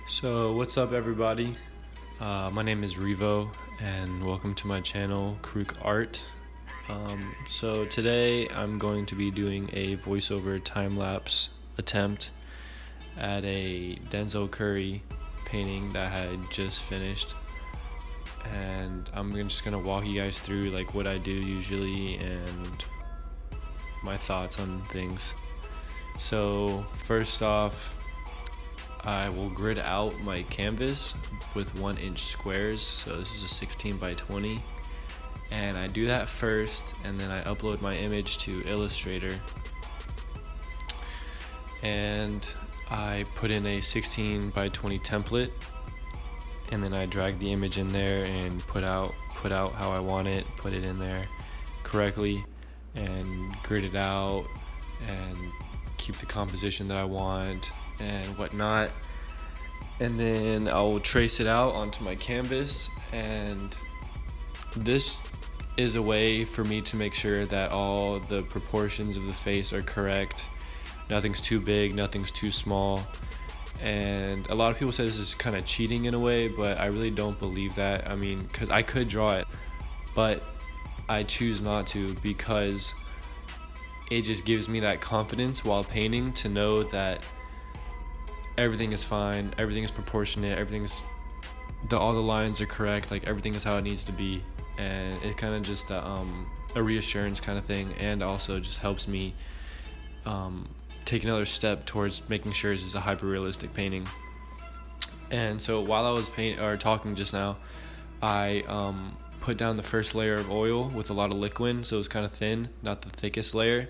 So what's up everybody, my name is Revo and welcome to my channel Krook Art. So today I'm going to be doing a voiceover time-lapse attempt at a Denzel Curry painting that I had just finished, and I'm just gonna walk you guys through like what I do usually and my thoughts on things. So first off, I will grid out my canvas with 1-inch squares. So this is a 16 by 20, and I do that first, and then I upload my image to Illustrator, and I put in a 16 by 20 template, and then I drag the image in there and put out how I want it, put it in there correctly, and grid it out and keep the composition that I want and whatnot, and then I'll trace it out onto my canvas. And this is a way for me to make sure that all the proportions of the face are correct. Nothing's too big, nothing's too small. And a lot of people say this is kind of cheating in a way, but I really don't believe that. I mean, because I could draw it, but I choose not to, because it just gives me that confidence while painting to know that everything is fine, everything is proportionate, all the lines are correct, like everything is how it needs to be. And it kind of just a reassurance kind of thing, and also just helps me take another step towards making sure this is a hyper-realistic painting. And so while I was talking just now, I put down the first layer of oil with a lot of liquid, so it's kind of thin, not the thickest layer,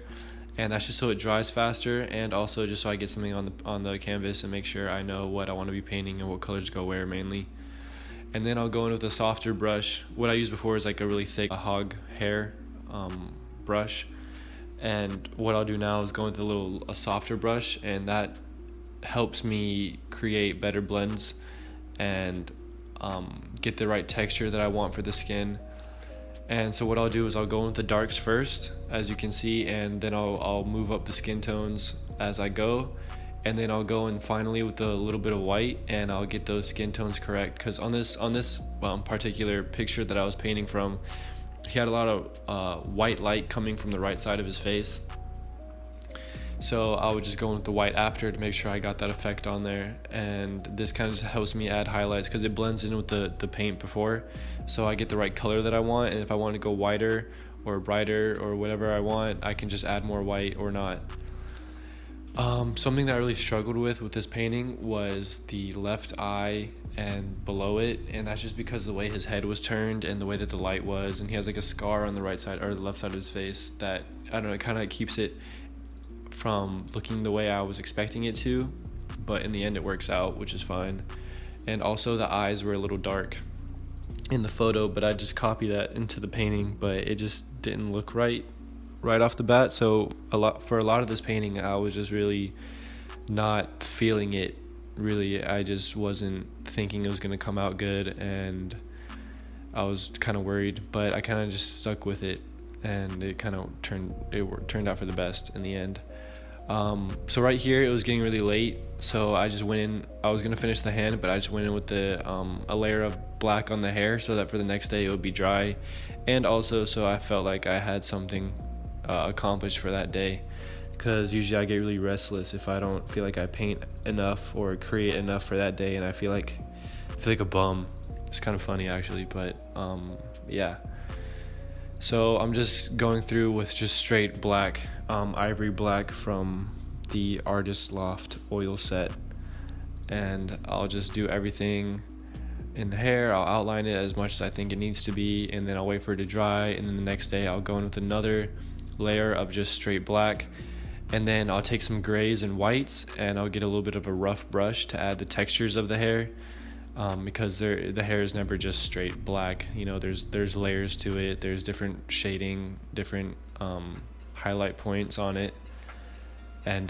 and that's just so it dries faster, and also just so I get something on the canvas and make sure I know what I want to be painting and what colors to go where mainly. And then I'll go in with a softer brush. What I used before is like a really thick hog hair brush, and what I'll do now is go with a softer brush, and that helps me create better blends and get the right texture that I want for the skin. And so what I'll do is I'll go in with the darks first, as you can see, and then I'll move up the skin tones as I go, and then I'll go in finally with a little bit of white, and I'll get those skin tones correct. Because on this particular picture that I was painting from, he had a lot of white light coming from the right side of his face, so I would just go in with the white after to make sure I got that effect on there. And this kind of just helps me add highlights because it blends in with the paint before, so I get the right color that I want. And if I want to go whiter or brighter or whatever I want, I can just add more white or not. Something that I really struggled with this painting was the left eye and below it, and that's just because the way his head was turned and the way that the light was, and he has like a scar on the right side or the left side of his face that, I don't know, it kind of keeps it from looking the way I was expecting it to, but in the end it works out, which is fine. And also the eyes were a little dark in the photo, but I just copied that into the painting, but it just didn't look right off the bat. So for a lot of this painting, I was just really not feeling it. Really, I just wasn't thinking it was gonna come out good, and I was kind of worried, but I kind of just stuck with it, and it kind of turned out for the best in the end. So right here it was getting really late, so I just went in. I was gonna finish the hand, but I just went in with a layer of black on the hair so that for the next day it would be dry, and also so I felt like I had something accomplished for that day, because usually I get really restless if I don't feel like I paint enough or create enough for that day, and I feel like a bum. It's kind of funny actually, but yeah. So I'm just going through with just straight black, ivory black from the Artist Loft oil set, and I'll just do everything in the hair. I'll outline it as much as I think it needs to be, and then I'll wait for it to dry, and then the next day I'll go in with another layer of just straight black, and then I'll take some grays and whites, and I'll get a little bit of a rough brush to add the textures of the hair. Because the hair is never just straight black, you know, there's layers to it, there's different shading, different highlight points on it, and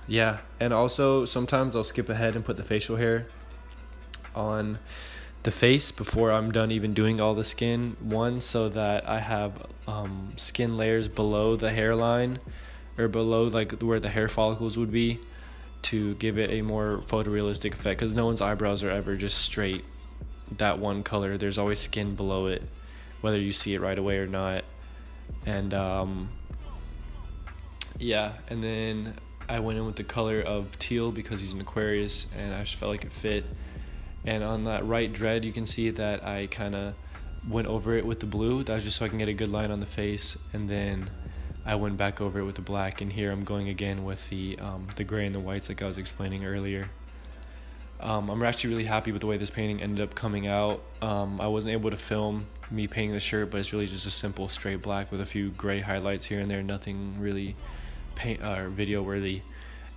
yeah. And also sometimes I'll skip ahead and put the facial hair on the face before I'm done even doing all the skin, so that I have skin layers below the hairline, or below like where the hair follicles would be, to give it a more photorealistic effect, because no one's eyebrows are ever just straight that one color. There's always skin below it, whether you see it right away or not. And yeah, and then I went in with the color of teal because he's an Aquarius, and I just felt like it fit. And on that right dread, you can see that I kind of went over it with the blue. That was just so I can get a good line on the face, and then I went back over it with the black, and here I'm going again with the gray and the whites like I was explaining earlier. I'm actually really happy with the way this painting ended up coming out. I wasn't able to film me painting the shirt, but it's really just a simple straight black with a few gray highlights here and there, nothing really paint or video worthy.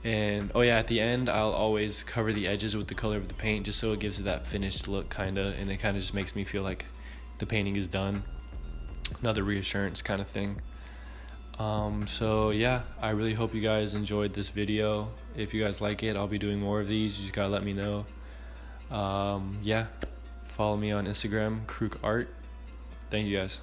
And oh yeah, at the end I'll always cover the edges with the color of the paint, just so it gives it that finished look kinda, and it kinda just makes me feel like the painting is done. Another reassurance kind of thing. So yeah, I really hope you guys enjoyed this video. If you guys like it, I'll be doing more of these. You just gotta let me know. Yeah, follow me on Instagram, Krook Art. Thank you guys.